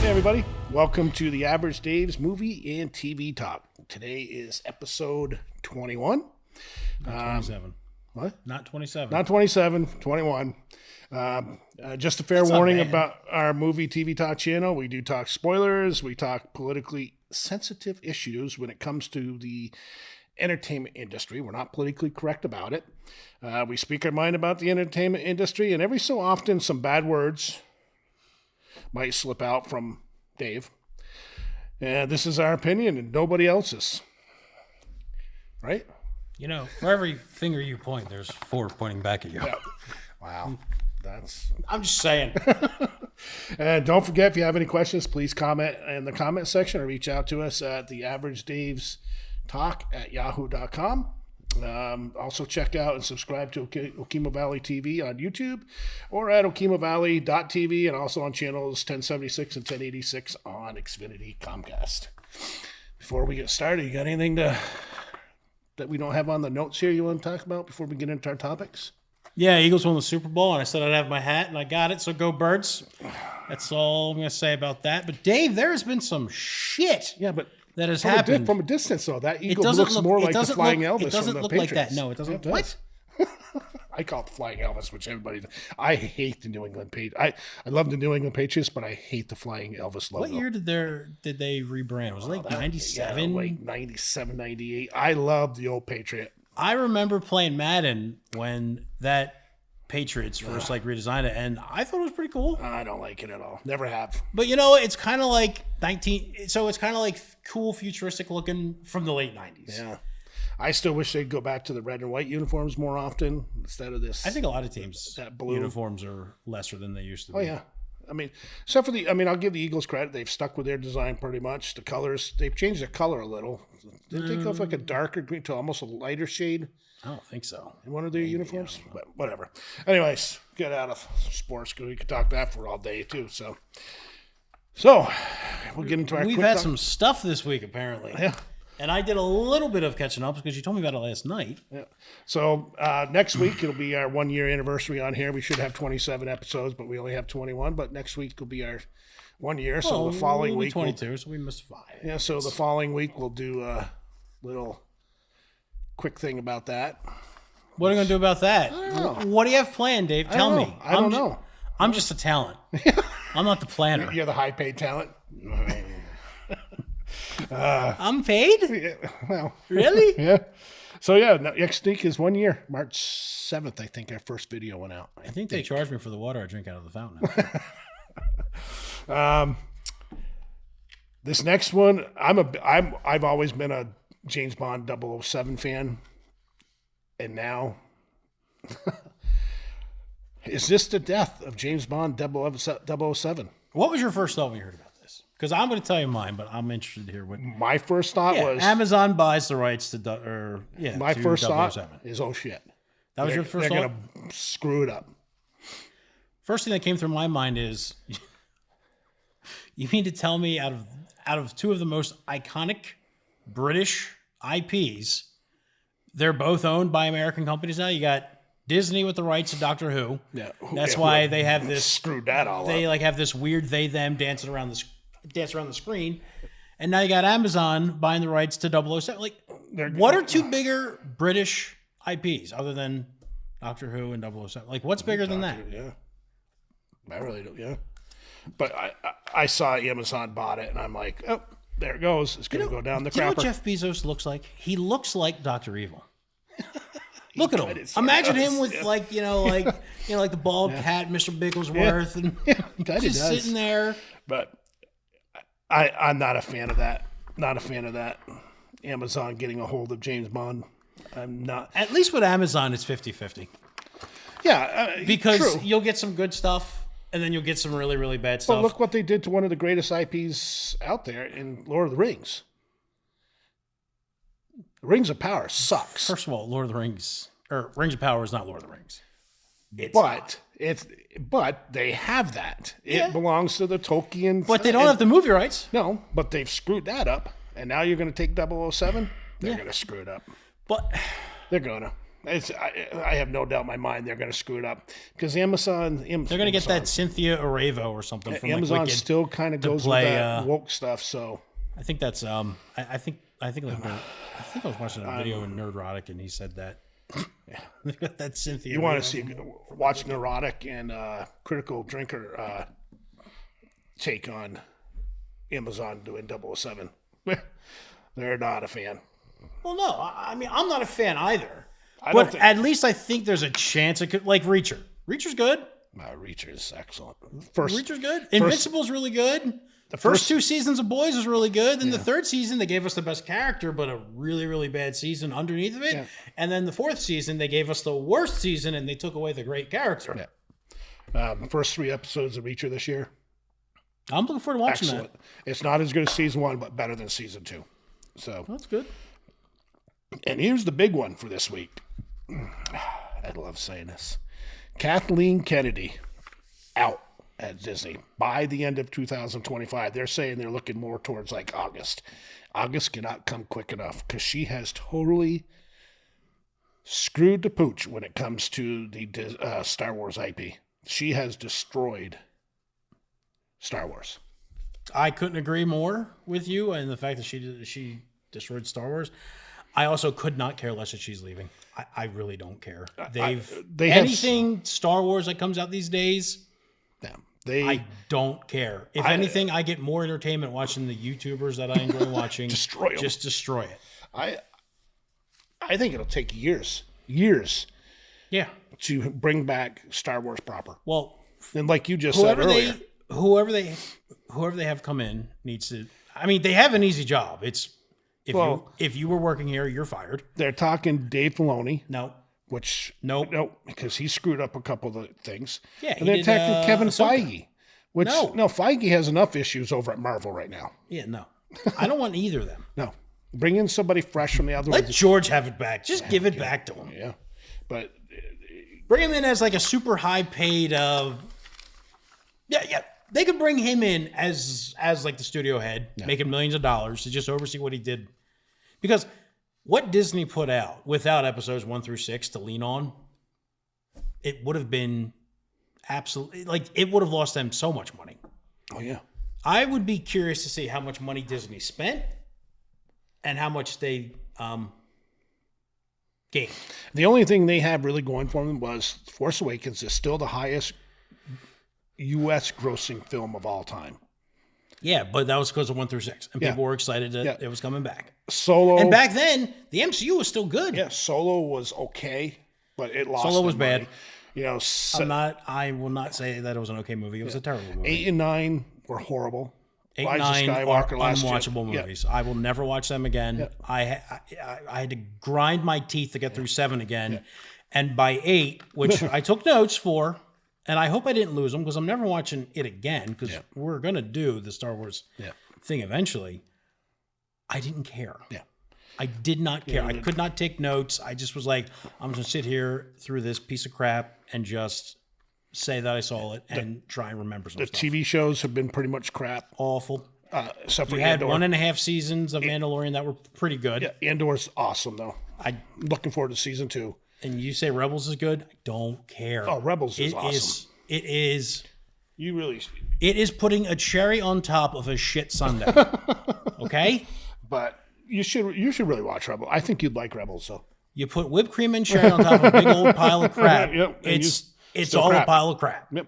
everybody. Welcome to the Average Dave's Movie and TV Talk. Today is episode 21. Not 27. What? Not 27. Not 27, 21. Just a fair warning about our movie TV Talk channel. We do talk spoilers. We talk politically sensitive issues when it comes to the entertainment industry. We're not politically correct about it. We speak our mind about the entertainment industry, and every so often some bad words might slip out from Dave. And this is our opinion and nobody else's. Right? You know, for every finger you point, there's four pointing back at you. Yeah. Wow. I'm just saying. And don't forget, if you have any questions, please comment in the comment section or reach out to us at the Average Dave's Talk at yahoo.com. Also check out and subscribe to Okemo Valley TV on YouTube or at okemovalley.tv and also on channels 1076 and 1086 on Xfinity Comcast. Before we get started, you got anything that we don't have on the notes here you want to talk about before we get into our topics? Yeah, Eagles won the Super Bowl, and I said I'd have my hat, and I got it, so go Birds. That's all I'm going to say about that. But, Dave, there has been some shit that has happened. From a distance, though, that Eagle looks more like the Flying Elvis. It doesn't from the look Patriots. like that. No, it doesn't. What? I call it the Flying Elvis, which everybody does. I hate the New England Patriots. I love the New England Patriots, but I hate the Flying Elvis logo. What year did they rebrand? Was it like 97? Yeah, like 97, 98. I love the old Patriot. I remember playing Madden when that Patriots first redesigned it, and I thought it was pretty cool. I don't like it at all. Never have. But you know, it's kind of like it's kind of like cool, futuristic looking from the late 90s. Yeah. I still wish they'd go back to the red and white uniforms more often instead of this. I think a lot of teams that blue uniforms are lesser than they used to be. Oh yeah. I mean, except for I'll give the Eagles credit. They've stuck with their design pretty much. The colors, they've changed the color a little. Didn't they go from like a darker green to almost a lighter shade? I don't think so. In one of their uniforms? But whatever. Anyways, get out of sports because we could talk that for all day too. So we'll get into our We've had some stuff this week apparently. Yeah. And I did a little bit of catching up because you told me about it last night. Yeah. So next week, it'll be our 1 year anniversary on here. We should have 27 episodes, but we only have 21. But next week will be our 1 year. So the following week, 22, so we missed 5. Yeah. So the following week, we'll do a little quick thing about that. What are you going to do about that? What do you have planned, Dave? Tell me. I don't know. I'm just a talent. I'm not the planner. You're the high paid talent. I'm paid? Yeah, well, really? Yeah. So next week is 1 year. March 7th, I think our first video went out. I think they charged me for the water I drink out of the fountain. This next one, I've always been a James Bond 007 fan, and now is this the death of James Bond 007? What was your first thought when you heard about this? Because I'm going to tell you mine, but I'm interested to hear what. My first thought was Amazon buys the rights to My first 007. thought is oh shit. That was your first thought? They're going to screw it up. First thing that came through my mind is, you mean to tell me out of two of the most iconic British IPs, they're both owned by American companies now? You got Disney with the rights to Doctor Who. Yeah, that's why they have this. Screwed that all up. They have this weird they-them dancing around the screen, and now you got Amazon buying the rights to 007. Like, what are two bigger British IPs other than Doctor Who and 007? Like, what's bigger than that? Yeah, I really don't. Yeah, but I saw Amazon bought it, and I'm like, oh, there it goes. It's going to go down the crapper. Do you know what Jeff Bezos looks like? He looks like Dr. Evil. Look at him. Imagine him with like the bald cat, Mr. Bigglesworth, and just sitting there. But I'm not a fan of that. Not a fan of that. Amazon getting a hold of James Bond. I'm not. At least with Amazon, it's 50-50. Yeah, because you'll get some good stuff, and then you'll get some really, really bad stuff. But look what they did to one of the greatest IPs out there in Lord of the Rings. Rings of Power sucks. First of all, Lord of the Rings, or Rings of Power is not Lord of the Rings. But they have that. It belongs to the Tolkien. But they don't have the movie rights. No, but they've screwed that up. And now you're going to take 007? They're going to screw it up. But they're going to. I have no doubt in my mind they're going to screw it up because Amazon. They're going to get that Cynthia Erivo or something from Amazon. Wicked Still kind of goes with that woke stuff. So I think that's I think I was watching a video in Nerdrotic and he said that. Yeah, that Cynthia. You want to watch Neurotic and Critical Drinker take on Amazon doing 007. They're not a fan. Well, no, I mean I'm not a fan either. But at least I think there's a chance it could, like Reacher. Reacher's good. Reacher's excellent. Reacher's good. Invincible's really good. The first 2 seasons of Boys was really good. Then the 3rd season, they gave us the best character, but a really, really bad season underneath of it. Yeah. And then the 4th season, they gave us the worst season, and they took away the great character. Yeah. First 3 episodes of Reacher this year. I'm looking forward to watching that. It's not as good as season 1, but better than season 2. So that's good. And here's the big one for this week. I love saying this. Kathleen Kennedy out at Disney by the end of 2025. They're saying they're looking more towards like August. August cannot come quick enough because she has totally screwed the pooch when it comes to the Star Wars IP. She has destroyed Star Wars. I couldn't agree more with you and the fact that she destroyed Star Wars. I also could not care less that she's leaving. I really don't care. Anything Star Wars that comes out these days, I don't care. If anything, I get more entertainment watching the YouTubers that I enjoy watching. Destroy them. Just destroy it. I think it'll take years. Yeah. To bring back Star Wars proper. Well, and like you just said earlier, whoever they have come in needs to. I mean, they have an easy job. It's. If you were working here, you're fired. They're talking Dave Filoni. No. No, because he screwed up a couple of things. Yeah, and they're talking Kevin Feige. Feige has enough issues over at Marvel right now. Yeah, no. I don't want either of them. No. Bring in somebody fresh from the other. Let George have it back. Just give it back to him. Yeah. But bring him in as like a super high paid They could bring him in as like the studio head, making millions of dollars to just oversee what he did. Because what Disney put out without episodes 1 through 6 to lean on, it would have been absolutely it would have lost them so much money. Oh yeah. I would be curious to see how much money Disney spent and how much they gained. The only thing they have really going for them was Force Awakens is still the highest U.S. grossing film of all time. Yeah, but that was because of 1 through 6. And people were excited that it was coming back. Solo. And back then, the MCU was still good. Yeah, Solo was okay, but it lost. Solo was bad. You know, I will not say that it was an okay movie. It was a terrible movie. 8 and 9 were horrible. 8 and 9 are unwatchable movies. I will never watch them again. Yeah. I had to grind my teeth to get through 7 again. Yeah. And by 8, which I took notes for, and I hope I didn't lose them because I'm never watching it again because we're going to do the Star Wars thing eventually. I didn't care. Yeah. I did not care. I could not take notes. I just was like, I'm going to sit here through this piece of crap and just say that I saw it and try and remember some stuff. The TV shows have been pretty much crap. Awful. Except for we had 1.5 seasons of Mandalorian that were pretty good. Yeah, Andor's awesome, though. I'm looking forward to season 2. And you say Rebels is good? I don't care. Oh, Rebels is awesome. It is. You really. It is putting a cherry on top of a shit sundae. Okay? But you should really watch Rebels. I think you'd like Rebels, so. You put whipped cream and cherry on top of a big old pile of crap. It's all crap. A pile of crap. Yep.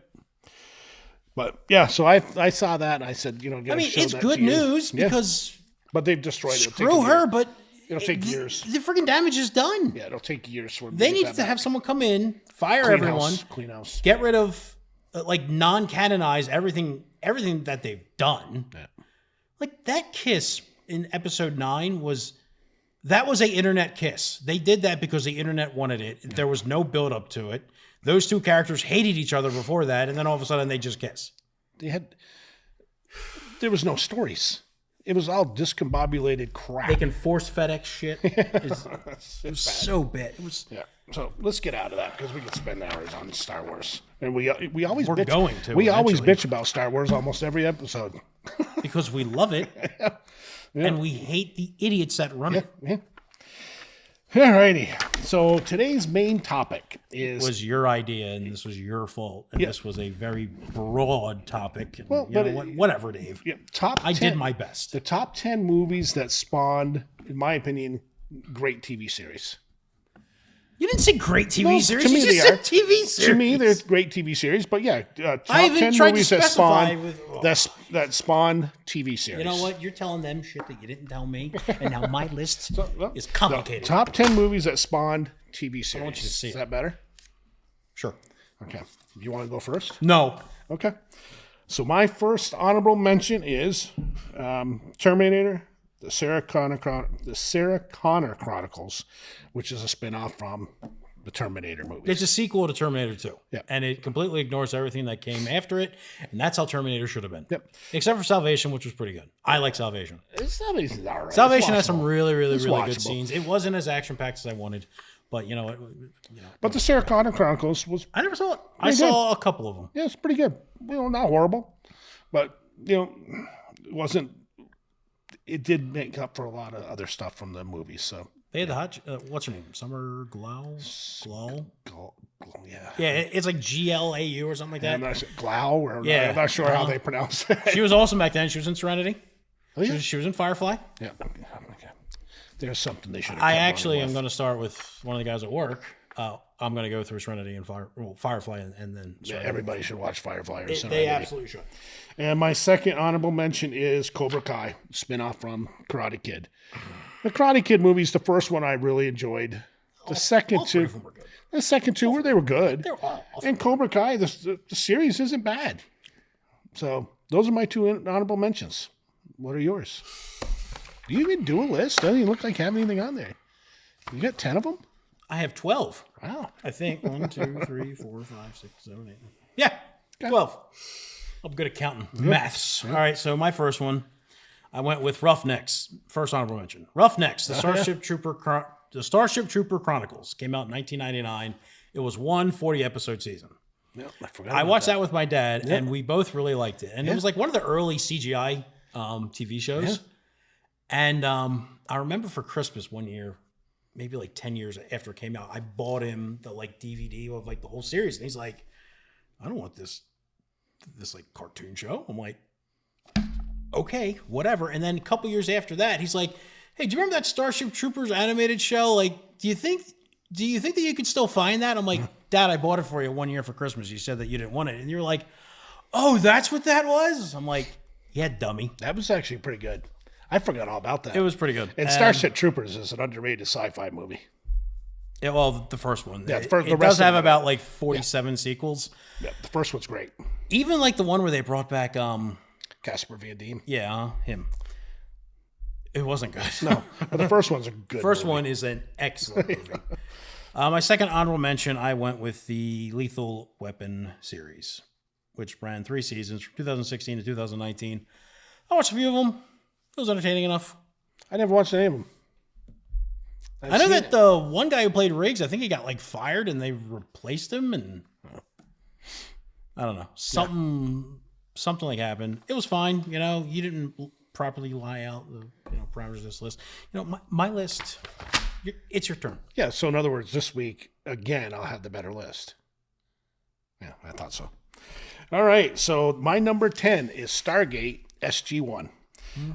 But yeah, so I saw that and I said, it's good news because. But they've destroyed it. Screw her, but. It'll take years. The freaking damage is done. Yeah, it'll take years for them. They need to have someone come in, fire everyone, clean house, get rid of, non-canonize everything that they've done. Yeah. Like that kiss in episode 9 was a internet kiss. They did that because the internet wanted it. Yeah. There was no build up to it. Those two characters hated each other before that, and then all of a sudden they just kiss. There was no stories. It was all discombobulated crap. They can force FedEx shit. It was so bad. It was. Yeah. So let's get out of that because we could spend hours on Star Wars, and we always We're bitch. Going to. We always bitch about Star Wars almost every episode because we love it, and we hate the idiots that run it. Yeah. Alrighty. So today's main topic was your idea, and this was your fault, and this was a very broad topic. And, Well, whatever, Dave. Yeah, I did my best. The top 10 movies that spawned, in my opinion, great TV series. You didn't say great TV series. To me, you just said TV series. To me, they're great TV series. But yeah, top I even 10 tried movies to that specify spawn that spawn TV series. You know what? You're telling them shit that you didn't tell me, and now my list is complicated. Top 10 movies that spawned TV series. I want you to see Is it. that better? Sure. Okay. You want to go first? No. Okay. So my first honorable mention is Terminator, the Sarah Connor Chronicles, which is a spinoff from the Terminator movie. It's a sequel to Terminator 2. Yeah. And it completely ignores everything that came after it, and that's how Terminator should have been. Yep. Except for Salvation, which was pretty good. I like Salvation. Salvation's all right. Salvation has some really, really, It's really good watchable. scenes. It wasn't as action-packed as I wanted, but you know what? But the Sarah Connor Chronicles was, I never saw it. I saw a couple of them. yeah, it's pretty good. Not horrible, but it wasn't. It did make up for a lot of other stuff from the movies. So They had the hot. What's her name? Summer Glau. yeah, Yeah, it's like GLAU or something like that. I'm not sure, Glau, or Yeah. I'm not sure how they pronounce it. She was awesome back then. She was in Serenity. Oh, yeah? She was in Firefly. Yeah. Okay. There's something they should have. I actually am going to start with one of the guys at work. I'm going to go through Serenity and Firefly, and then Serenity. Everybody should watch Firefly. Or They absolutely should. And my second honorable mention is Cobra Kai, spinoff from Karate Kid. The Karate Kid movies, the first one I really enjoyed. The second two, they were good. They're all awesome. And Cobra Kai, the series isn't bad. So those are my two honorable mentions. What are yours? Do you even do a list? Doesn't even look like you have anything on there. You got 10 of them? I have 12. Wow. I think 1, 2, 3, 4, 5, 6, 7, 8. Yeah, 12. I'm good at counting. Maths. All right, so my first one, I went with Roughnecks. First honorable mention. Roughnecks, the Starship Trooper Chronicles came out in 1999. It was one 40-episode season. Yep, I watched that with my dad, and we both really liked it. And it was like one of the early CGI TV shows. Yeah. And I remember for Christmas one year, maybe like 10 years after it came out, I bought him the like DVD of like the whole series. And he's like, I don't want this like cartoon show. I'm like, okay, whatever. And then a couple years after that, he's like, hey, do you remember that Starship Troopers animated show? Like, do you think that you could still find that? I'm like, Dad, I bought it for you 1 year for Christmas. You said that you didn't want it. And you're like, oh, that's what that was? I'm like, yeah, dummy. That was actually pretty good. I forgot all about that. It was pretty good. And Starship Troopers is an underrated sci-fi movie. Yeah, well, the first one. Yeah, it does have about like 47 sequels. Yeah, the first one's great. Even like the one where they brought back Casper Van Dien. Yeah, him. It wasn't good. No, but the first one's a good First movie. one is an excellent movie. My second honorable mention, I went with the Lethal Weapon series, which ran 3 seasons from 2016 to 2019. I watched a few of them. It was entertaining enough. I never watched any of them. I know that the one guy who played Riggs, I think he got like fired and they replaced him, and I don't know. Something like happened. It was fine. You know, you didn't properly lie out the parameters of this list. You know, my list, it's your turn. Yeah, so in other words, this week, again, I'll have the better list. Yeah, I thought so. All right, so my number 10 is Stargate SG-1.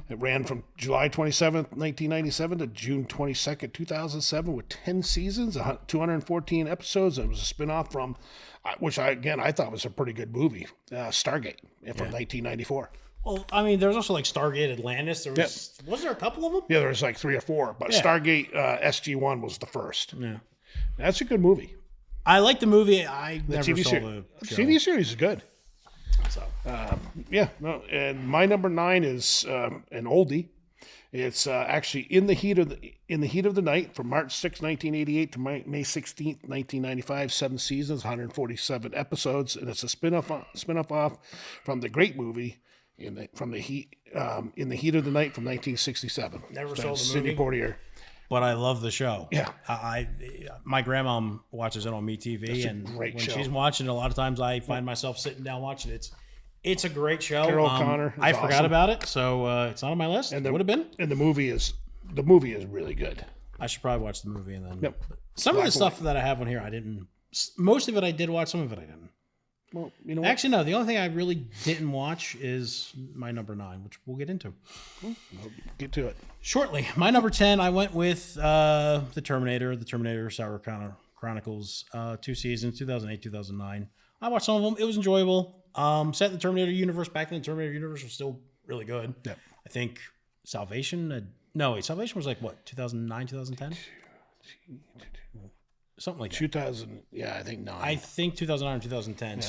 It ran from July 27th, 1997 to June 22nd, 2007 with 10 seasons, 214 episodes. It was a spinoff from, which I thought was a pretty good movie, Stargate from 1994. Well, I mean, there was also like Stargate Atlantis. Was there a couple of them? Yeah, there was like 3 or 4, but Stargate SG-1 was the first. Yeah. That's a good movie. I like the movie. I never TV saw series. the show. TV series is good. So. And my number 9 is an oldie. It's actually in the heat of the night from March 6, 1988 to May 16th, 1995. 7 seasons, 147 episodes, and it's a spin-off off from the great movie in the heat of the night from 1967. Never saw the Sidney movie. Poitier. But I love the show. Yeah. My grandma watches it on MeTV, and great when show. she's watching it, a lot of times I find myself sitting down watching it. It's a great show. Carol Connor is I forgot awesome. about it, so it's not on my list. It would have been. And the movie is really good. I should probably watch the movie and then. Yep. Some of the stuff that I have on here, I didn't. Most of it I did watch. Some of it I didn't. Well, you know what? Actually, no. The only thing I really didn't watch is my number 9, which we'll get into. We'll get to it Shortly. My number 10, I went with The Terminator, Sarah Connor Chronicles, 2 seasons, 2008, 2009. I watched some of them. It was enjoyable. Set in the Terminator universe. Back then, the Terminator universe was still really good. Yeah. I think Salvation was like what, 2009, 2010? Something like that. 2000, yeah, I think 9. I think 2009 or 2010.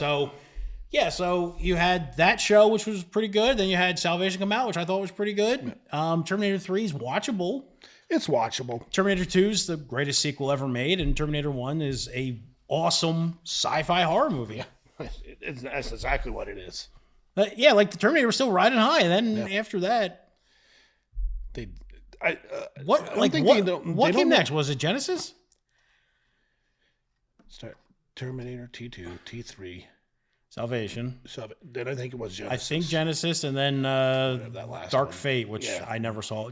Yeah. So you had that show, which was pretty good. Then you had Salvation come out, which I thought was pretty good. Terminator 3 is watchable. It's watchable. Terminator 2 is the greatest sequel ever made, and Terminator 1 is a awesome sci-fi horror movie. Yeah. That's exactly what it is. Yeah, like the Terminator was still riding high, and then after that, what came next? Was it Genesis? Start Terminator, T2, T3, Salvation. Then I think it was Genesis. I think Genesis, and then that last Dark one. Fate, which I never saw.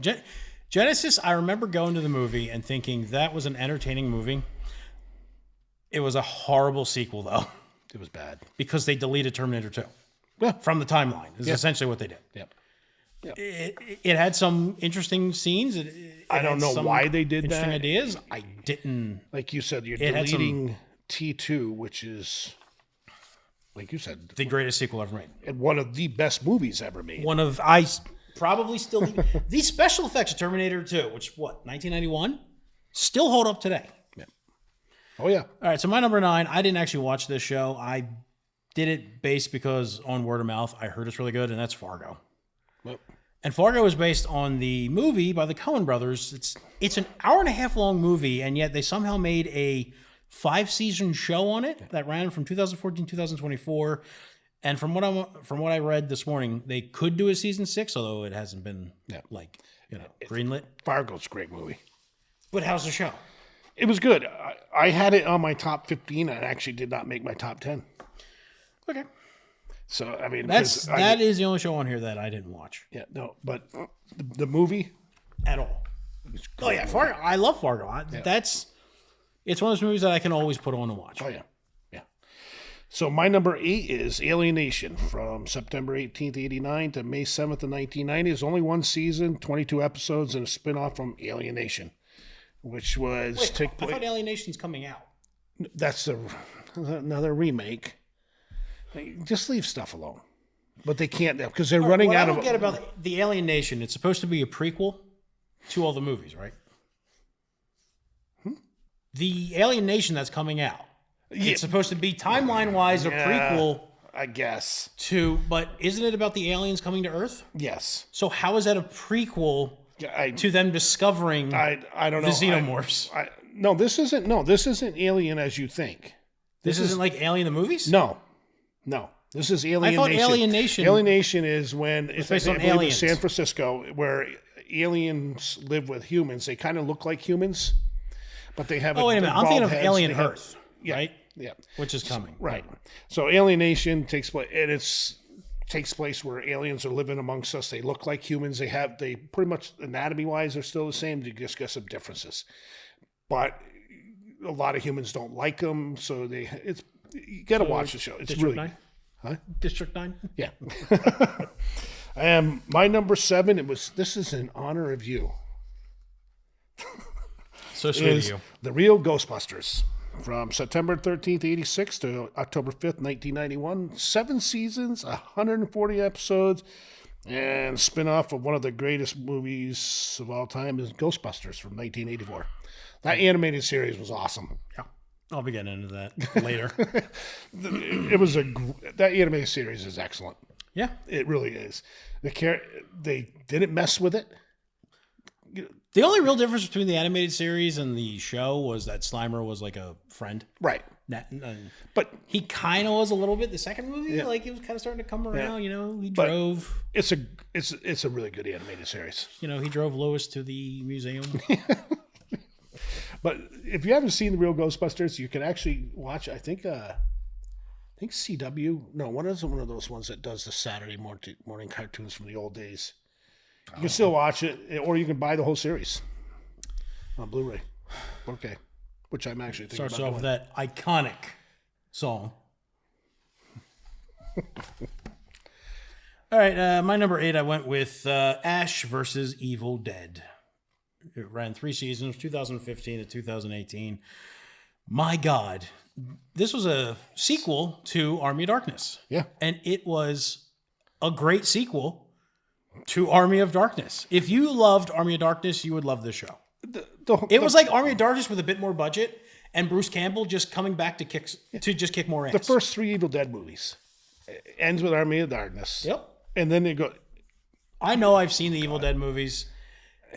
Genesis, I remember going to the movie and thinking that was an entertaining movie. It was a horrible sequel, though. It was bad. Because they deleted Terminator 2 from the timeline, is essentially what they did. Yep. It had some interesting scenes. I don't know why they did interesting that. ideas. I didn't. Like you said, you're deleting T2, which is, like you said, the greatest sequel ever made. And one of the best movies ever made. Probably still the special effects of Terminator 2, which 1991, still hold up today. Yeah. Oh yeah. All right, so my number 9, I didn't actually watch this show. I did it based because on word of mouth, I heard it's really good, and that's Fargo. Well, and Fargo is based on the movie by the Coen brothers. It's an hour and a half long movie, and yet they somehow made a 5-season show on it that ran from 2014 to 2024. And from what I read this morning, they could do a season 6, although it hasn't been greenlit. Fargo's a great movie. But how's the show? It was good. I had it on my top 15. And actually did not make my top 10. Okay. So I mean, that is the only show on here that I didn't watch. Yeah, no, but the movie at all. Oh yeah, Fargo. I love Fargo. It's one of those movies that I can always put on and watch. Oh yeah. So my number 8 is Alienation from September 18th, 89 to May 7th of 1990. It's only one season, 22 episodes, and a spinoff from Alienation, which was... I thought Alienation's coming out. That's another remake. Just leave stuff alone. But they can't, because they're running out of... What I don't get about the Alienation, it's supposed to be a prequel to all the movies, right? The Alienation that's coming out. It's supposed to be timeline-wise a prequel, I guess. But isn't it about the aliens coming to Earth? Yes. So how is that a prequel to them discovering I don't know. The xenomorphs? This isn't Alien as you think. This isn't like Alien the movies? No. This is Alienation. I thought Alienation... Alienation is when it's based on aliens. In San Francisco, where aliens live with humans. They kind of look like humans, but they have wait a minute. I'm thinking of Alien Earth. Yeah, right? Yeah. Which is coming. Right. So Alienation takes place, and takes place where aliens are living amongst us. They look like humans. They pretty much anatomy-wise are still the same. You just get some differences. But a lot of humans don't like them, so you got to watch the show. It's District really 9? Huh? District 9? Yeah. My number 7, this is in honor of you. So sweet of you. The Real Ghostbusters. From September 13th, 86 to October 5th, 1991. 7 seasons, 140 episodes, and spin-off of one of the greatest movies of all time is Ghostbusters from 1984. That animated series was awesome. Yeah. I'll be getting into that later. That animated series is excellent. Yeah. It really is. They didn't mess with it. The only real difference between the animated series and the show was that Slimer was like a friend. Right. But he kind of was a little bit the second movie. Like he was kind of starting to come around, he drove. It's a really good animated series. He drove Lois to the museum. But if you haven't seen The Real Ghostbusters, you can actually watch, I think CW. No, one is one of those ones that does the Saturday morning cartoons from the old days. You can still watch it, or you can buy the whole series. On Blu-ray. Okay. Which I'm actually thinking Starts about off with that iconic song. All right, my number 8, I went with Ash versus Evil Dead. It ran 3 seasons, 2015 to 2018. My God, this was a sequel to Army of Darkness. Yeah. And it was a great sequel to Army of Darkness. If you loved Army of Darkness, you would love this show. It was like Army of Darkness with a bit more budget, and Bruce Campbell just coming back to kick more ass. The first 3 Evil Dead movies ends with Army of Darkness. Yep. And then they go. I know I've seen the Evil Dead movies.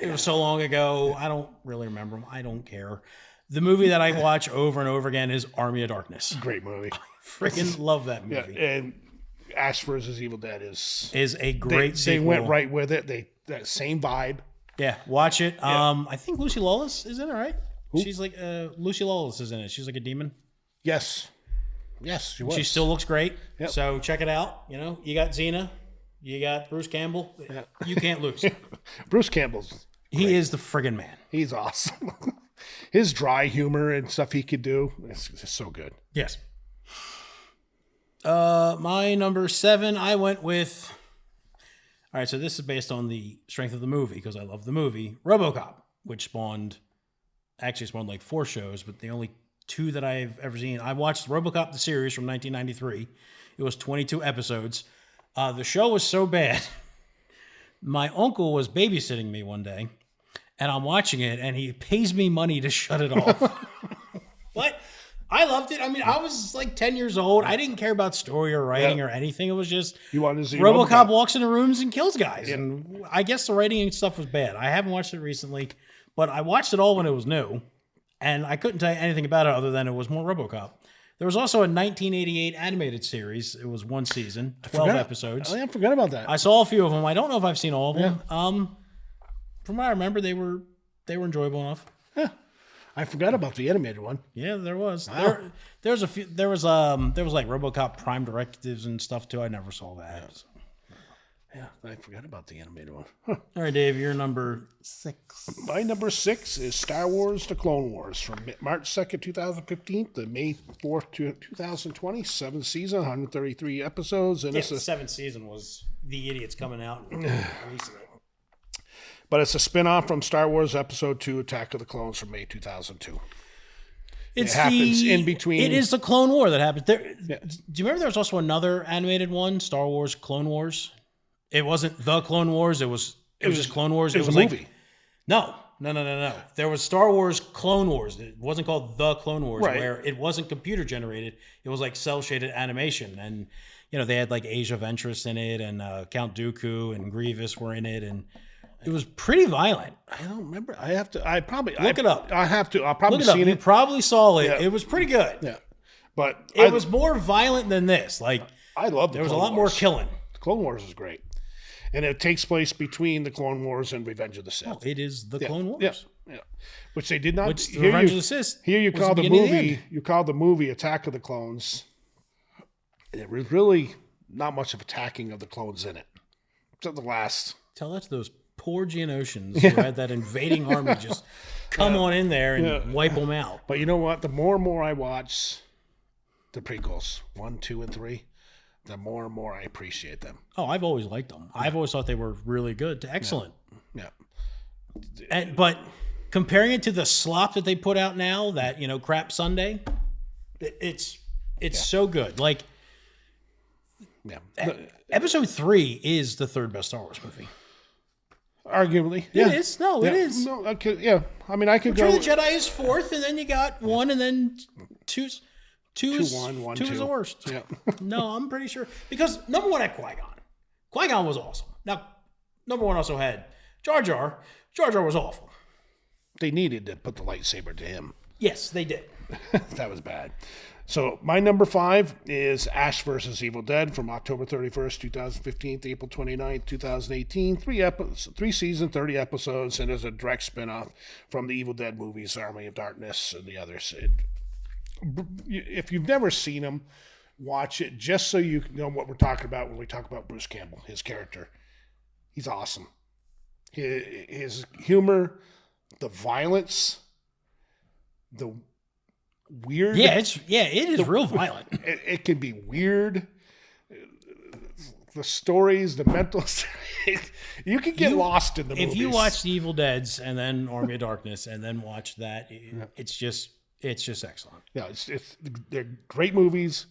It was so long ago. I don't really remember them. I don't care. The movie that I watch over and over again is Army of Darkness. Great movie. I freaking love that movie. Yeah, and Ash vs. Evil Dead is a great sequel. They went right with it. That same vibe. Yeah, watch it. Yeah. I think Lucy Lawless is in it, right? Who? She's like Lucy Lawless is in it. She's like a demon. Yes, she was. She still looks great. Yep. So check it out. You know, you got Xena, you got Bruce Campbell. Yeah. You can't lose. Bruce Campbell's. He is the friggin' man. He's awesome. His dry humor and stuff he could do is just so good. Yes. My number 7, I went with. All right, so this is based on the strength of the movie because I love the movie RoboCop, which spawned like 4 shows, but the only 2 that I've ever seen. I watched RoboCop the series from 1993. It was 22 episodes. The show was so bad. My uncle was babysitting me one day, and I'm watching it, and he pays me money to shut it off. But I loved it. I mean, I was like 10 years old. I didn't care about story or writing or anything. It was just you wanted to see RoboCop walks into rooms and kills guys. And I guess the writing and stuff was bad. I haven't watched it recently, but I watched it all when it was new, and I couldn't tell you anything about it other than it was more RoboCop. There was also a 1988 animated series. It was 1 season, 12 episodes. I forgot about that. I saw a few of them. I don't know if I've seen all of them. Yeah. From what I remember, they were enjoyable enough. Yeah. I forgot about the animated one. Yeah, there was. Wow. There was a few. There was like RoboCop Prime directives and stuff too. I never saw that. Yeah. Yeah, I forgot about the animated one. Huh. All right, Dave, you're number 6. My number 6 is Star Wars: The Clone Wars from March 2nd, 2015 to May 4th, 2020. 7th season, 133 episodes. And the 7th season was the idiots coming out and releasing it. But it's a spin-off from Star Wars Episode 2, Attack of the Clones from May 2002. It happens in between. It is the Clone War that happens. Do you remember there was also another animated one, Star Wars Clone Wars? It wasn't the Clone Wars. It was just Clone Wars. It was a movie. No. There was Star Wars Clone Wars. It wasn't called the Clone Wars, right. Where it wasn't computer generated. It was like cell shaded animation, and they had like Asia Ventress in it, and Count Dooku and Grievous were in it, and it was pretty violent. I don't remember. Look it up. I have to. I'll probably look it up. Seen you it. Probably saw it. Yeah. It was pretty good. Yeah, but it was more violent than this. Like I love. There was a lot more killing. The Clone Wars is great. And it takes place between the Clone Wars and Revenge of the Sith. Oh, it is the Clone Wars. Yeah. Which they did not. Revenge of the Sith. Here you call the movie. You call the movie Attack of the Clones. There was really not much of attacking of the clones in it. Except the last. Tell that to those poor Geonosians who had that invading army just come on in there and wipe them out. But you know what? The more and more I watch the prequels, 1, 2, and 3. The more and more I appreciate them. Oh, I've always liked them. I've always thought they were really good to excellent. Yeah. But comparing it to the slop that they put out now, that crap Sunday, it's so good. Like, Episode 3 is the 3rd best Star Wars movie. Arguably, it is. No, it is. No, I could go. Return of the Jedi is 4th, and then you got 1, and then 2. 2 is 1, 2 is the worst. Yeah. No, I'm pretty sure. Because number 1 had Qui-Gon. Qui-Gon was awesome. Now, number 1 also had Jar Jar. Jar Jar was awful. They needed to put the lightsaber to him. Yes, they did. That was bad. So my number 5 is Ash vs. Evil Dead from October 31st, 2015 to April 29th, 2018. 3 seasons, 30 episodes, and is a direct spinoff from the Evil Dead movies, Army of Darkness, and the others. If you've never seen them, watch it just so you know what we're talking about when we talk about Bruce Campbell, his character. He's awesome. His humor, the violence, the weird. Yeah, it is real violent. It can be weird. The stories, the mental, you can get lost in the movies. If you watch The Evil Deads and then Army of Darkness and then watch that, it's just excellent. Yeah, they're great movies.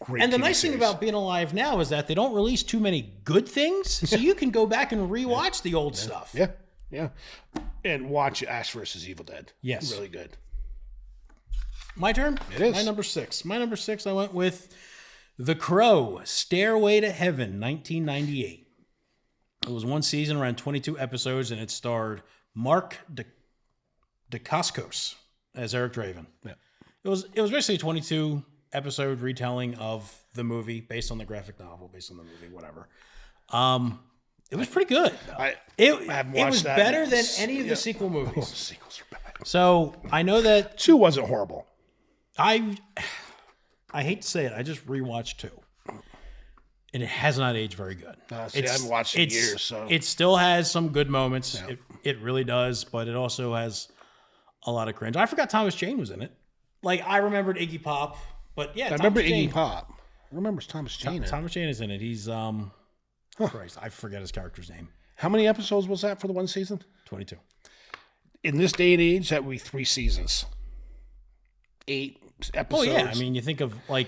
Great and the TV nice thing series. about being alive now is that they don't release too many good things, so you can go back and rewatch the old stuff. Yeah, and watch Ash vs. Evil Dead. Yes, really good. My turn. It is my number 6. My number 6. I went with The Crow, Stairway to Heaven, 1998. It was one season, around 22 episodes, and it starred Mark Dacascos as Eric Draven. Yeah. It was basically a 22 episode retelling of the movie based on the graphic novel, based on the movie, whatever. It was pretty good. It was better than any of the sequel movies. Oh, the sequels are bad. So I know that 2 wasn't horrible. I hate to say it, I just rewatched 2. And it has not aged very good. I haven't watched it in years, so it still has some good moments. Yeah. It really does, but it also has a lot of cringe. I forgot Thomas Jane was in it. Like, I remembered Iggy Pop, but yeah, I remember Iggy Pop. I remember Thomas Jane. Thomas Jane is in it. He's Christ, I forget his character's name. How many episodes was that for the one season? 22. In this day and age, that would be 3 seasons. 8 episodes. Oh yeah, I mean, you think of like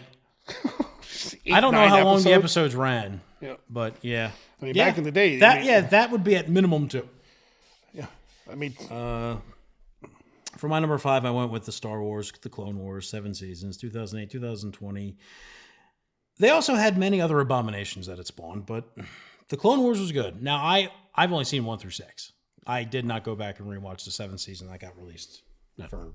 I don't know how long the episodes ran. Yeah. But yeah. I mean, back in the day, that would be at minimum 2. Yeah. I mean, for my number 5, I went with the Star Wars, the Clone Wars, 7 seasons, 2008, 2020. They also had many other abominations that it spawned, but the Clone Wars was good. Now, I've only seen 1 through 6. I did not go back and rewatch the 7th season that got released for,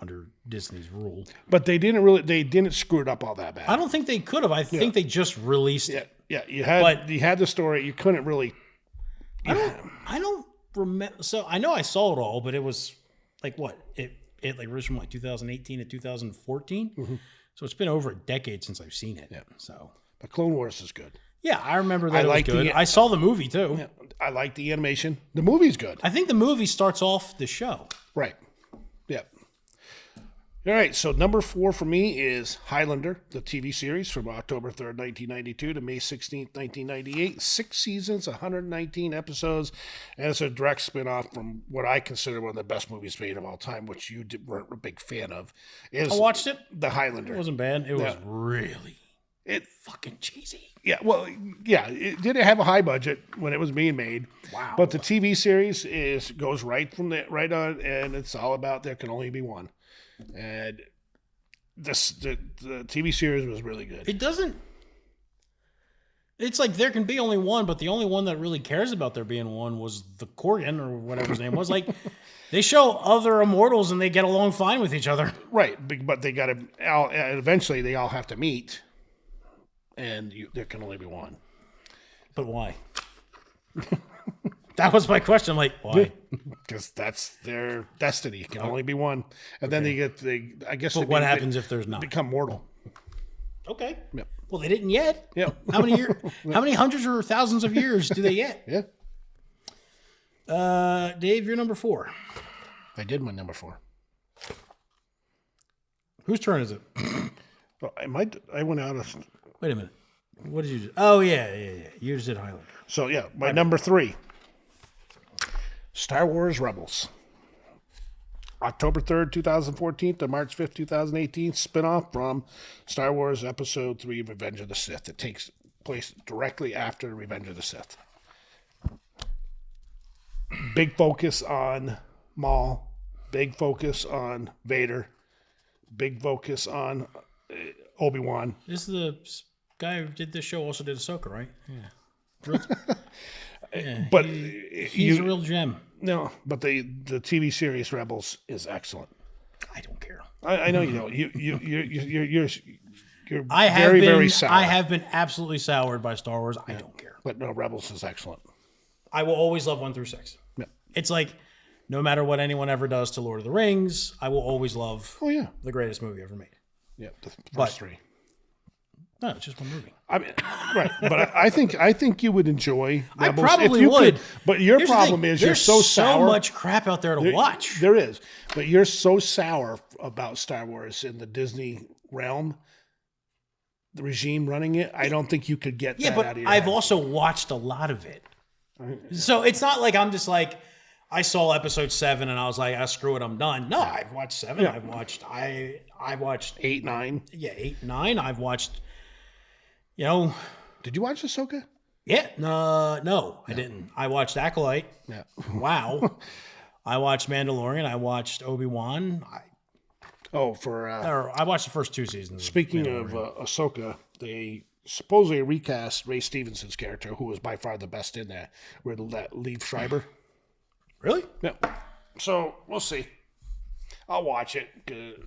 under Disney's rule. But they didn't screw it up all that bad. I don't think they could have. I think they just released it. Yeah, you had the story. You couldn't really. I don't remember. So I know I saw it all, but it was like what? It like released from like 2018 to 2014. Mm-hmm. So it's been over a decade since I've seen it. Yeah. So the Clone Wars is good. Yeah, I remember that it was good. I saw the movie too. Yeah, I like the animation. The movie's good. I think the movie starts off the show. Right. Yeah. All right, so number 4 for me is Highlander, the TV series from October 3rd, 1992 to May 16th, 1998. 6 seasons, 119 episodes, and it's a direct spinoff from what I consider one of the best movies made of all time, which you weren't a big fan of. I watched it. The Highlander. It wasn't bad. It was really fucking cheesy. Yeah, well, yeah, it didn't have a high budget when it was being made. Wow. But the TV series goes right on, and it's all about there can only be one. And the TV series was really good. It doesn't. It's like there can be only one, but the only one that really cares about there being one was the Korgan or whatever his name was. Like they show other immortals and they get along fine with each other. Right, but they got to eventually they all have to meet, and there can only be one. But why? That was my question. Like, why? Because that's their destiny. It can only be one. And then I guess. But what happens if there's not? Become mortal. Okay. Yep. Well, they didn't yet. Yeah. How many years? How many hundreds or thousands of years do they get? Yeah. Dave, you're number 4. I did my number 4. Whose turn is it? Well, I went out of. Wait a minute. What did you do? Oh, yeah. You just did Highlander. So, yeah, my number 3. Star Wars Rebels. October 3rd, 2014 to March 5th, 2018. Spinoff from Star Wars Episode 3, Revenge of the Sith. It takes place directly after Revenge of the Sith. Big focus on Maul. Big focus on Vader. Big focus on Obi-Wan. This is the guy who did this show also did Ahsoka, right? Yeah. But he's a real gem. No, but the TV series Rebels is excellent. I don't care. I know you don't. You're very sour. I have been absolutely soured by Star Wars. I don't care. But no, Rebels is excellent. I will always love 1 through 6. Yeah. It's like no matter what anyone ever does to Lord of the Rings, I will always love the greatest movie ever made. Yeah, the first 3. No, it's just one movie. I mean, right, but I think you would enjoy I Rebels probably if you would. could. But your Here's the problem thing, is you're so sour. much crap out there to watch. There is, but you're so sour about Star Wars in the Disney realm, the regime running it. I don't think you could get that out of your I've head. also watched a lot of it. So it's not like I'm just like, I saw episode 7 and I was like, screw it, I'm done. No, I've watched 7. Yeah. I watched 8, 9. Yeah, 8, 9. I've watched, Did you watch Ahsoka? yeah, no, I didn't. I watched Acolyte. Yeah. Wow. I watched Mandalorian. I watched Obi-Wan. I watched the first 2 seasons. Speaking of Ahsoka, they supposedly recast Ray Stevenson's character, who was by far the best in that, with Liev Schreiber. Really? Yeah. So we'll see. I'll watch it.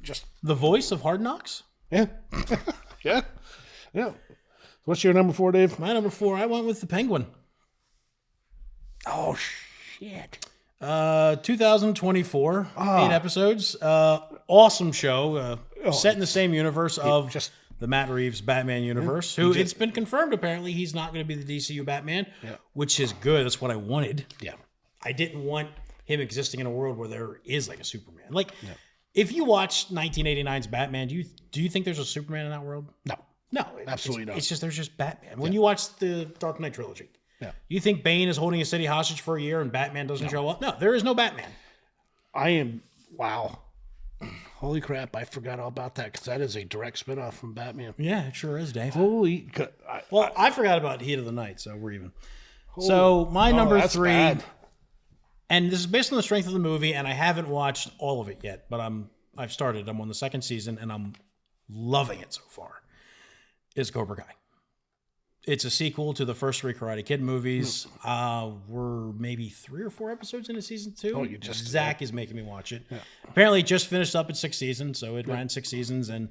Just The voice of Hard Knocks? yeah, yeah, yeah. What's your number 4, Dave? My number 4, I went with the Penguin. Oh shit! 2024, 8 episodes. Awesome show. Set in the same universe of the Matt Reeves Batman universe. Who it's been confirmed apparently he's not going to be the DCU Batman, which is good. That's what I wanted. Yeah. I didn't want him existing in a world where there is like a Superman. Like, if you watch 1989's Batman, do you think there's a Superman in that world? No, Absolutely not. It's just there's just Batman. When you watch the Dark Knight trilogy, you think Bane is holding a city hostage for a year and Batman doesn't show up? No, there is no Batman. Wow. Holy crap, I forgot all about that because that is a direct spinoff from Batman. Yeah, it sure is, Dave. I forgot about Heat of the Night, so we're even. So my number 3, bad. and this is based on the strength of the movie, and I haven't watched all of it yet, but I've started. I'm on the 2nd season, and I'm loving it so far, is Cobra Kai. It's a sequel to the first 3 Karate Kid movies. We're maybe 3 or 4 episodes into season 2. Zach is making me watch it. Yeah. Apparently, it just finished up its 6th season, so it ran 6 seasons, and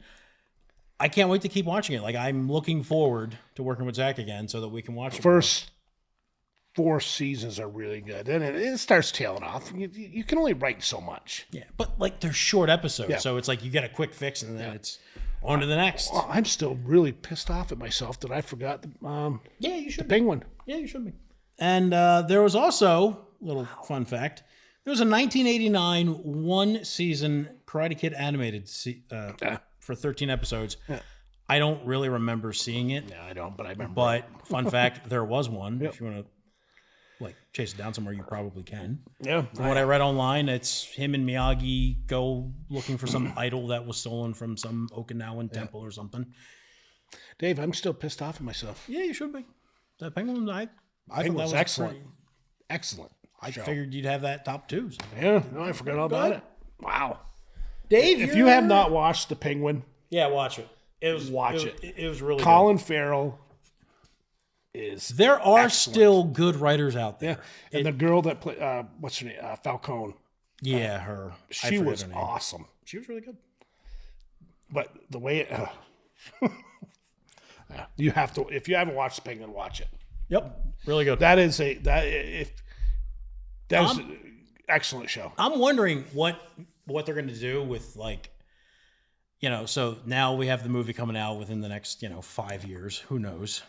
I can't wait to keep watching it. Like, I'm looking forward to working with Zach again so that we can watch it. First 4 seasons are really good, and it starts tailing off. You can only write so much. Yeah, but like they're short episodes, so it's like you get a quick fix, and then it's on to the next. Well, I'm still really pissed off at myself that I forgot you should the Penguin. Yeah, you should be. And there was also, little fun fact, there was a 1989 1-season Karate Kid animated for 13 episodes. Yeah. I don't really remember seeing it. No, I don't, but I remember. But fun fact, there was one. If you want to chase it down somewhere, you probably can. Yeah. From what I read online, it's him and Miyagi go looking for some idol that was stolen from some Okinawan temple or something. Dave, I'm still pissed off at myself. Yeah, you should be. That Penguin, I thought that was excellent. Excellent. I figured you'd have that top 2. So. Yeah, no, I forgot all about it. Wow. Dave, if you have not watched The Penguin, watch it. It was really Colin Farrell is there are still good writers out there. Yeah. And the girl that played what's her name? Falcone. Yeah, her. She was awesome. She was really good. But the way you have to, if you haven't watched The Penguin, watch it. Yep. Really good. That was an excellent show. I'm wondering what they're going to do with so now we have the movie coming out within the next, 5 years. Who knows?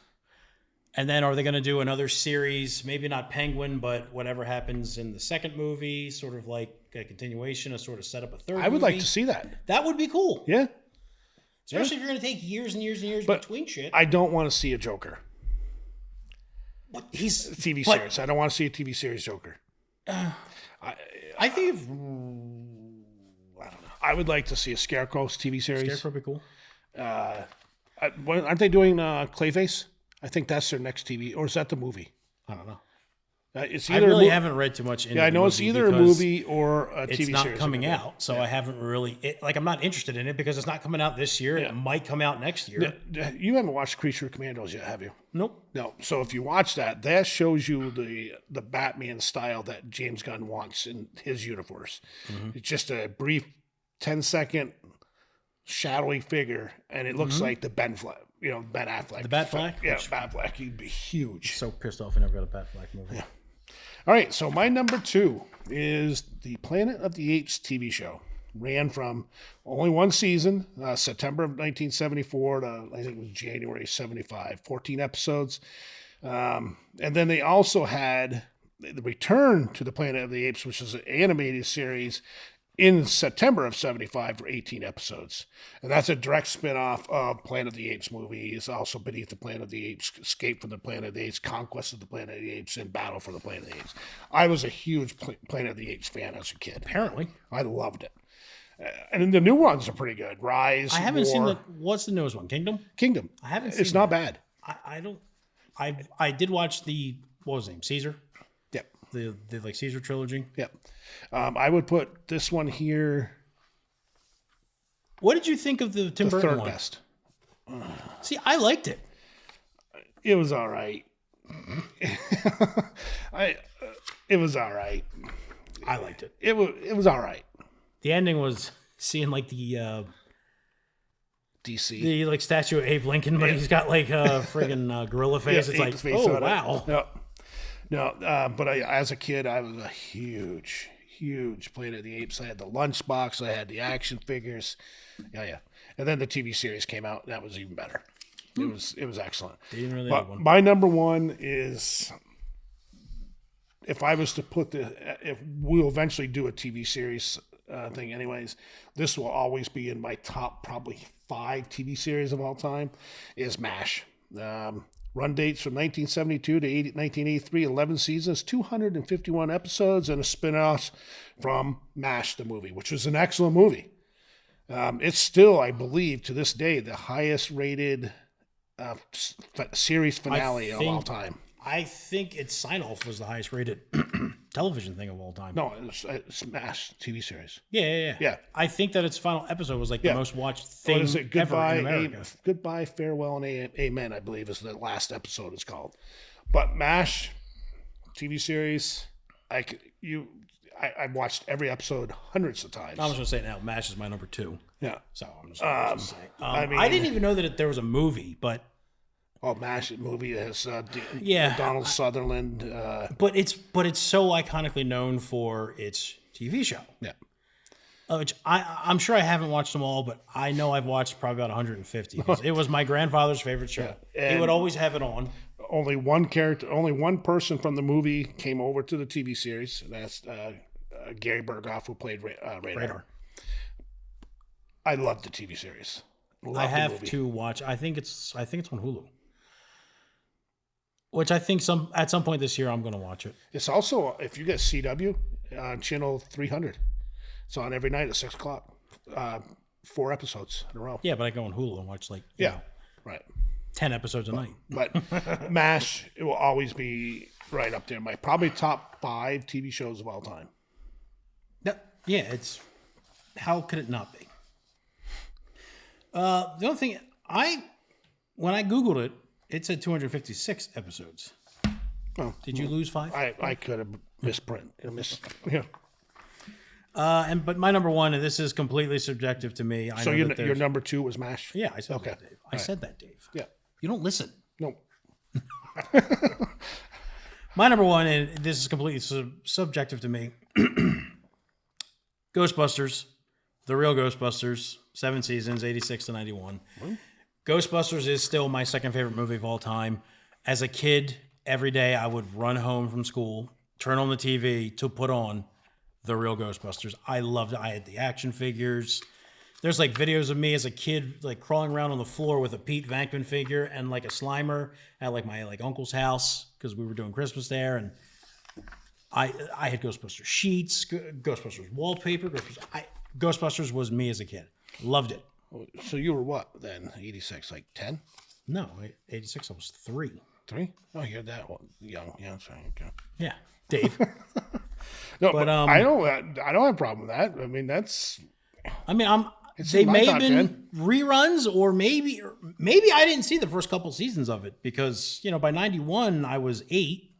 And then are they going to do another series? Maybe not Penguin, but whatever happens in the second movie, sort of like a continuation, a sort of set up a third movie. I would like to see that. That would be cool. Yeah. Especially if you're going to take years and years and years between shit. I don't want to see a Joker. He's a TV series. I don't want to see a TV series Joker. I think I don't know. I would like to see a Scarecrow TV series. Scarecrow would be cool. Aren't they doing Clayface? I think that's their next TV, or is that the movie? I don't know. It's either I really haven't read too much into I know it's either a movie or a TV series. It's not coming out, so I haven't really... I'm not interested in it because it's not coming out this year. It might come out next year. You haven't watched Creature Commandos yet, have you? Nope. No. So if you watch that shows you the Batman style that James Gunn wants in his universe. Mm-hmm. It's just a brief 10-second shadowy figure, and it looks like the Ben Affleck. Ben Affleck. The Batfleck? Yeah, Batfleck. He'd be huge. So pissed off I never got a Batfleck movie. Yeah. All right, so my number 2 is the Planet of the Apes TV show. ran from only one season, September of 1974 to I think it was January 75, 14 episodes. And then they also had the Return to the Planet of the Apes, which is an animated series in September of 75 for 18 episodes. And that's a direct spinoff of Planet of the Apes movies, also Beneath the Planet of the Apes, Escape from the Planet of the Apes, Conquest of the Planet of the Apes, and Battle for the Planet of the Apes. I was a huge Planet of the Apes fan as a kid. Apparently. I loved it. And then the new ones are pretty good. Rise, I haven't War. seen what's the newest one? Kingdom? I haven't seen It's not bad. I did watch what was his name? Caesar? Yep. The like Caesar trilogy. Yep. I would put this one here. What did you think of the Tim Burton third one? Best. See, I liked it. It was all right. It was all right. I liked it. It was all right. The ending was seeing like the DC. The like statue of Abe Lincoln, but he's got like a friggin' gorilla face. Yeah, it's like, face oh wow. No, but as a kid, I was a huge Planet of the Apes. I had the lunchbox. I had the action figures. Yeah. And then the TV series came out. And that was even better. It was excellent. Didn't really but have one. My number one is, if I was to put if we'll eventually do a TV series thing anyways, this will always be in my top probably 5 TV series of all time, is MASH. Run dates from 1972 to 1983, 11 seasons, 251 episodes, and a spin-off from MASH, the movie, which was an excellent movie. It's still, I believe, to this day, the highest rated series finale of all time. I think its sign-off was the highest rated television thing of all time. No, it's MASH TV series. Yeah. I think that its final episode was like the most watched thing what is it? ever in America. Goodbye, Farewell, and Amen, I believe, is the last episode it's called. But MASH TV series, I've watched every episode hundreds of times. I was going to say now, MASH is my number 2. Yeah. So I'm just saying. I didn't even know that there was a movie, but... Oh, MASH movie has yeah, Donald Sutherland. But it's so iconically known for its TV show. Yeah. Which I'm sure I haven't watched them all, but I know I've watched probably about 150. It was my grandfather's favorite show. Yeah. He would always have it on. Only one person from the movie came over to the TV series. That's Gary Berghoff, who played Radar. I love the TV series. I have to watch. I think it's on Hulu. Which I think at some point this year I'm going to watch it. It's also, if you get CW on channel 300, it's on every night at 6 o'clock. 4 episodes in a row. Yeah, but I go on Hulu and watch right, 10 episodes a night. But MASH, it will always be right up there. My probably top 5 TV shows of all time. Yeah, it's how could it not be? The only thing when I Googled it, it said 256 episodes. Oh, did you lose 5? I could have misprint. Yeah. But my number 1, and this is completely subjective to me. So your number 2 was MASH? Yeah, I said that, Dave. I said that, Dave. Yeah. You don't listen. No. My number 1, and this is completely subjective to me. Ghostbusters, the real Ghostbusters, 7 seasons, 86 to 91. What? Ghostbusters is still my second favorite movie of all time. As a kid, every day I would run home from school, turn on the TV to put on the real Ghostbusters. I loved it. I had the action figures. There's like videos of me as a kid, like crawling around on the floor with a Pete Venkman figure and like a Slimer at like my uncle's house because we were doing Christmas there. And I had Ghostbusters sheets, Ghostbusters wallpaper. Ghostbusters was me as a kid. Loved it. So you were what then? 86, like 10? No, 86. I was 3. 3? Oh, you're that young. Yeah, that's right. Okay. Yeah, Dave. No, but I don't have a problem with that. I mean, they may have been reruns, or maybe I didn't see the first couple seasons of it because by 91 I was 8.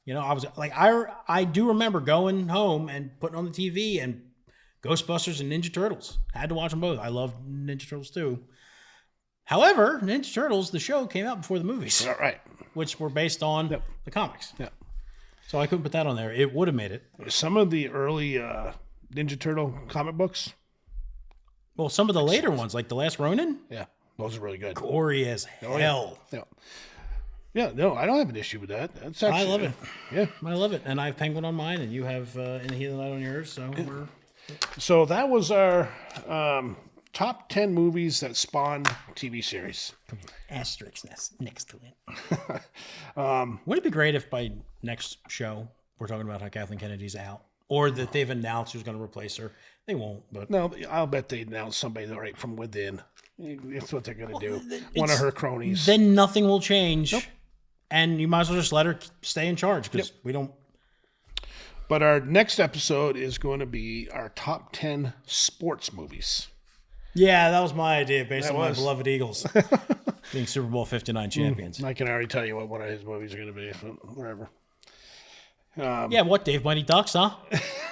Yeah. I was like I do remember going home and putting on the TV and Ghostbusters and Ninja Turtles. I had to watch them both. I love Ninja Turtles too. However, Ninja Turtles, the show, came out before the movies. Right. Which were based on the comics. Yeah. So I couldn't put that on there. It would have made it. Some of the early Ninja Turtle comic books, Well, some of the later ones, like The Last Ronin, Yeah, those are really good. gory as hell. Yeah. Yeah, no, I don't have an issue with that. That's actually, I love it. Yeah. I love it. And I have Penguin on mine, and you have In the Heat of the Night on yours. So that was our top 10 movies that spawned TV series. Asterisk next to it. Would it be great if by next show we're talking about how Kathleen Kennedy's out, or that they've announced who's going to replace her? They won't, but No, I'll bet they announced somebody right from within. That's what they're going to do. One of her cronies. Then nothing will change. Nope. And you might as well just let her stay in charge because we don't. But our next episode is going to be our top 10 sports movies. Yeah, that was my idea based on my beloved Eagles being Super Bowl 59 champions. I can already tell you what one of his movies are going to be. So whatever. Yeah, what, Dave? Mighty Ducks, huh?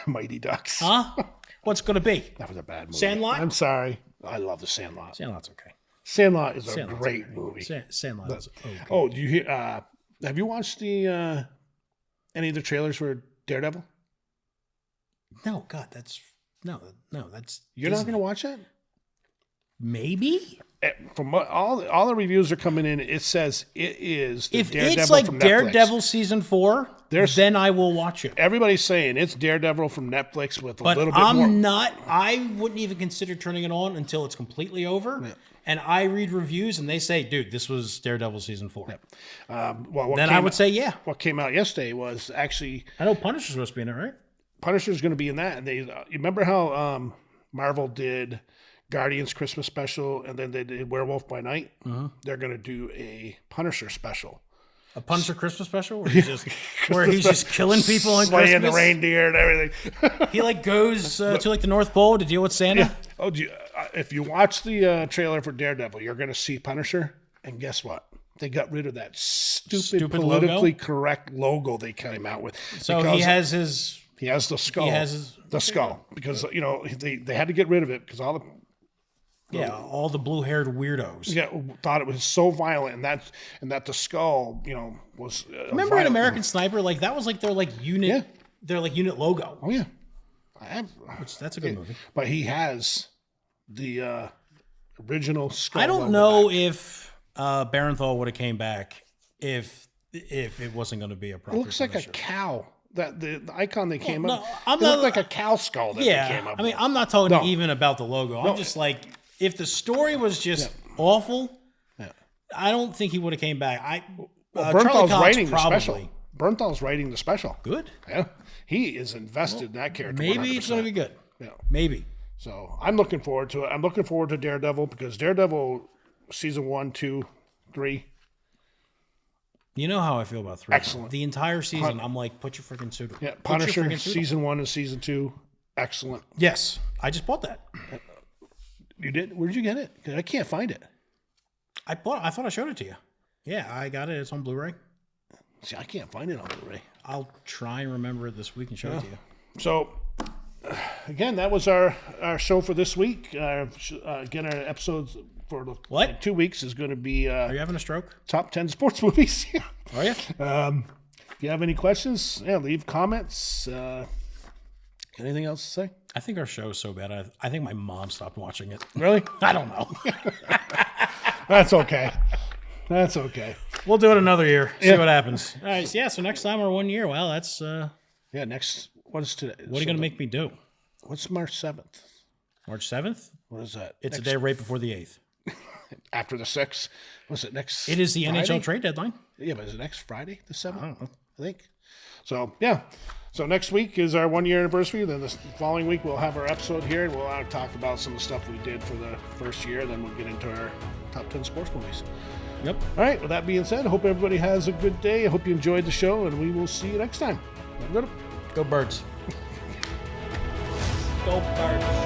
Mighty Ducks. Huh? What's it going to be? That was a bad movie. Sandlot? I'm sorry. I love the Sandlot. Sandlot's okay. Sandlot is a great movie. Sandlot is okay. Oh, do you hear? Have you watched any of the trailers for Daredevil? No, God, that's no. That's you're Disney. not going to watch it? Maybe. From what all the reviews are coming in, it says it is. If Daredevil it's like from Daredevil Netflix. season 4, then I will watch it. Everybody's saying it's Daredevil from Netflix with a little bit I'm more. not. I wouldn't even consider turning it on until it's completely over. Yeah. And I read reviews and they say, "Dude, this was Daredevil season 4." Yeah. Then I would say, "Yeah." What came out yesterday was actually. I know Punisher's supposed to be in it, right? Punisher's going to be in that, and you remember how Marvel did Guardians Christmas special, and then they did Werewolf by Night. Mm-hmm. They're going to do a Punisher special. A Punisher Christmas special where he's just killing people on slaying Christmas? the reindeer and everything. He like goes to like the North Pole to deal with Santa. Yeah. Oh, if you watch the trailer for Daredevil, you're going to see Punisher, and guess what? They got rid of that stupid politically correct logo they came out with. So he has the skull. He has the skull because they had to get rid of it because all the blue-haired weirdos. Thought it was so violent, and that the skull, was. Remember in American Sniper, like that was like their unit, their unit logo. Oh yeah, that's a good movie. But he has the original skull. I don't know if Barenthal would have came back if it wasn't going to be a proper. It looks like a cow. That the icon they came up. It looked like a cow skull that they came up. I mean, I'm not talking even about the logo. I'm just like, if the story was just awful, I don't think he would have came back. Bernthal's writing the special. Bernthal's writing the special. Good. Yeah, he is invested in that character. Maybe 100%. it's going to be good. Yeah, maybe. So I'm looking forward to it. I'm looking forward to Daredevil because Daredevil season 1, 2, 3. You know how I feel about 3. Excellent. The entire season, I'm like, put your freaking suit on. Yeah, Punisher season 1 and season 2, excellent. Yes, I just bought that. You did? Where did you get it? Because I can't find it. I thought I showed it to you. Yeah, I got it. It's on Blu-ray. See, I can't find it on Blu-ray. I'll try and remember it this week and show it to you. So, again, that was our show for this week. Again, our episodes for the 2 weeks is going to be. Are you having a stroke? Top 10 sports movies. Are you? If you have any questions, leave comments. Anything else to say? I think our show is so bad. I think my mom stopped watching it. Really? I don't know. That's okay. That's okay. We'll do it another year. See what happens. All right. Yeah. So next time we're 1 year. Well, that's. Next. What is today? What are you going to make me do? What's March 7th? March 7th? What is that? It's a day right before the 8th. After the 6th? Was it next? It is the Friday? NHL trade deadline. Yeah, but is it next Friday, the 7th? I don't know. I think. So, yeah. So next week is our 1 year anniversary. Then the following week we'll have our episode here, and we'll talk about some of the stuff we did for the first year. Then we'll get into our top 10 sports movies. Yep. All right. With that being said, I hope everybody has a good day. I hope you enjoyed the show, and we will see you next time. Go Birds. Go Birds.